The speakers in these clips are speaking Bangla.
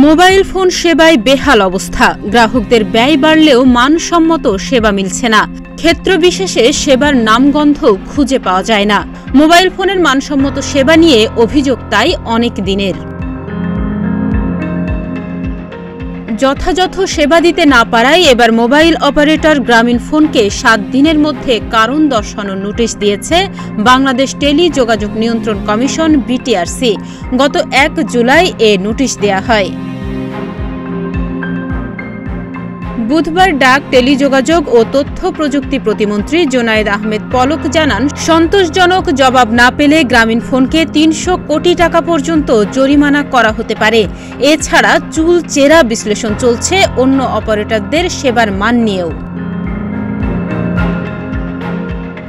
মোবাইল ফোন সেবায় বেহাল অবস্থা। গ্রাহকদের ব্যয় বাড়লেও মানসম্মত সেবা মিলছে না। ক্ষেত্র বিশেষে সেবার নামগন্ধ খুঁজে পাওয়া যায় না। মোবাইল ফোনের মানসম্মত সেবা নিয়ে অভিযোগ তাই অনেক দিনের। যথাযথ সেবা দিতে না পারায় এবার মোবাইল অপারেটর গ্রামীণফোনকে ৭ দিনের মধ্যে কারণ দর্শানোর নোটিশ দিয়েছে বাংলাদেশ টেলিযোগাযোগ নিয়ন্ত্রণ কমিশন বিটিআরসি। গত ১ জুলাই এ নোটিশ দেয়া হয়। বুধবার ডাক, টেলিযোগাযোগ ও তথ্য প্রযুক্তি প্রতিমন্ত্রী জোনায়েদ আহমেদ পলক জানান, সন্তোষজনক জবাব না পেলে গ্রামীণফোনকে ৩০০ কোটি টাকা পর্যন্ত জরিমানা করা হতে পারে। এছাড়া চুলচেরা বিশ্লেষণ চলছে অন্য অপারেটরদের সেবার মান নিয়েও।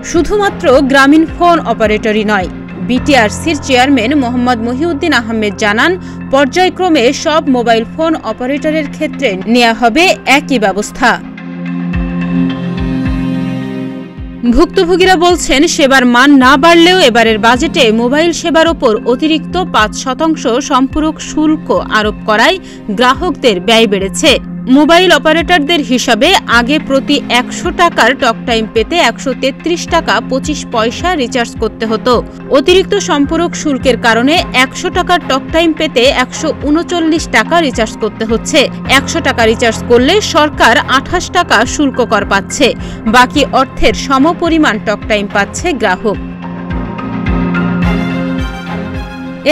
শুধুমাত্র গ্রামীণফোন অপারেটরই নয়, বিটিআরসির চেয়ারম্যান মোহাম্মদ মহিউদ্দিন আহমেদ জানান, পর্যায়ক্রমে সব মোবাইল ফোন অপারেটরের ক্ষেত্রে নেওয়া হবে একই ব্যবস্থা। ভুক্তভোগীরা বলছেন, সেবার মান না বাড়লেও এবারের বাজেটে মোবাইল সেবার ওপর অতিরিক্ত ৫% সম্পূরক শুল্ক আরোপ করায় গ্রাহকদের ব্যয় বেড়েছে। মোবাইল অপারেটরদের হিসাবে আগে প্রতি ১০০ টাকার টকটাইম পেতে ১৩৩ টাকা ২৫ পয়সা রিচার্জ করতে হতো। অতিরিক্ত সম্পূরক শুল্কের কারণে ১০০ টাকার টকটাইম পেতে ১৩৯ টাকা রিচার্জ করতে হচ্ছে। ১০০ টাকা রিচার্জ করলে সরকার ২৮ টাকা শুল্ক কর পাচ্ছে। বাকি অর্থের সমপরিমাণ টকটাইম পাচ্ছে গ্রাহক।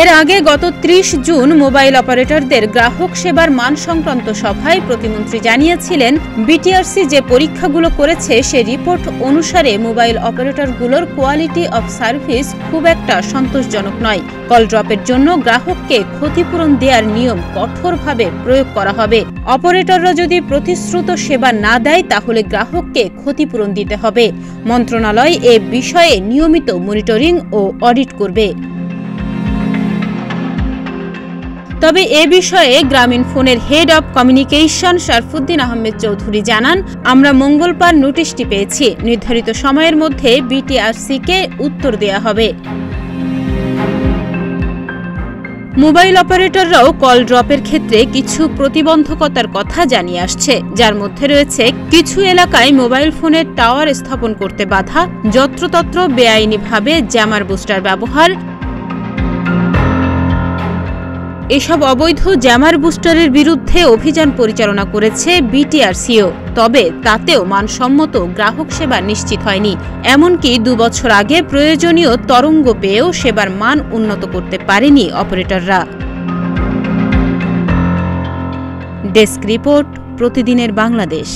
এর আগে গত ৩০ জুন মোবাইল অপারেটরদের গ্রাহক সেবার মান সংক্রান্ত সভায় প্রতিমন্ত্রী জানিয়েছিলেন, বিটিআরসি যে পরীক্ষাগুলো করেছে সে রিপোর্ট অনুসারে মোবাইল অপারেটরগুলোর কোয়ালিটি অফ সার্ভিস খুব একটা সন্তোষজনক নয়। কল ড্রপের জন্য গ্রাহককে ক্ষতিপূরণ দেওয়ার নিয়ম কঠোরভাবে প্রয়োগ করা হবে। অপারেটররা যদি প্রতিশ্রুত সেবা না দেয় তাহলে গ্রাহককে ক্ষতিপূরণ দিতে হবে। মন্ত্রণালয় এ বিষয়ে নিয়মিত মনিটরিং ও অডিট করবে। তবে এ বিষয়ে গ্রামীণফোনের head of communication Sharafuddin Ahmed Chowdhury জানান, আমরা মঙ্গলবার নোটিশটি পেয়েছি। নির্ধারিত সময়ের মধ্যে বিটিআরসিকে উত্তর দেয়া হবে। মোবাইল অপারেটররাও কল ড্রপের ক্ষেত্রে কিছু প্রতিবন্ধকতার কথা জানিয়ে আসছে, যার মধ্যে রয়েছে কিছু এলাকায় মোবাইল ফোনের টাওয়ার স্থাপন করতে বাধা, যত্রতত্র বেআইনিভাবে জ্যামার বুস্টার ব্যবহার। এসব অবৈধ জ্যামার বুস্টারের বিরুদ্ধে অভিযান পরিচালনা করেছে বিটিআরসিও। তবে তাতেও মানসম্মত গ্রাহক সেবা নিশ্চিত হয়নি। এমনকি ২ বছর আগে প্রয়োজনীয় তরঙ্গ পেয়েও সেবার মান উন্নত করতে পারেনি অপারেটররা। ডেস্ক রিপোর্ট, প্রতিদিনের বাংলাদেশ।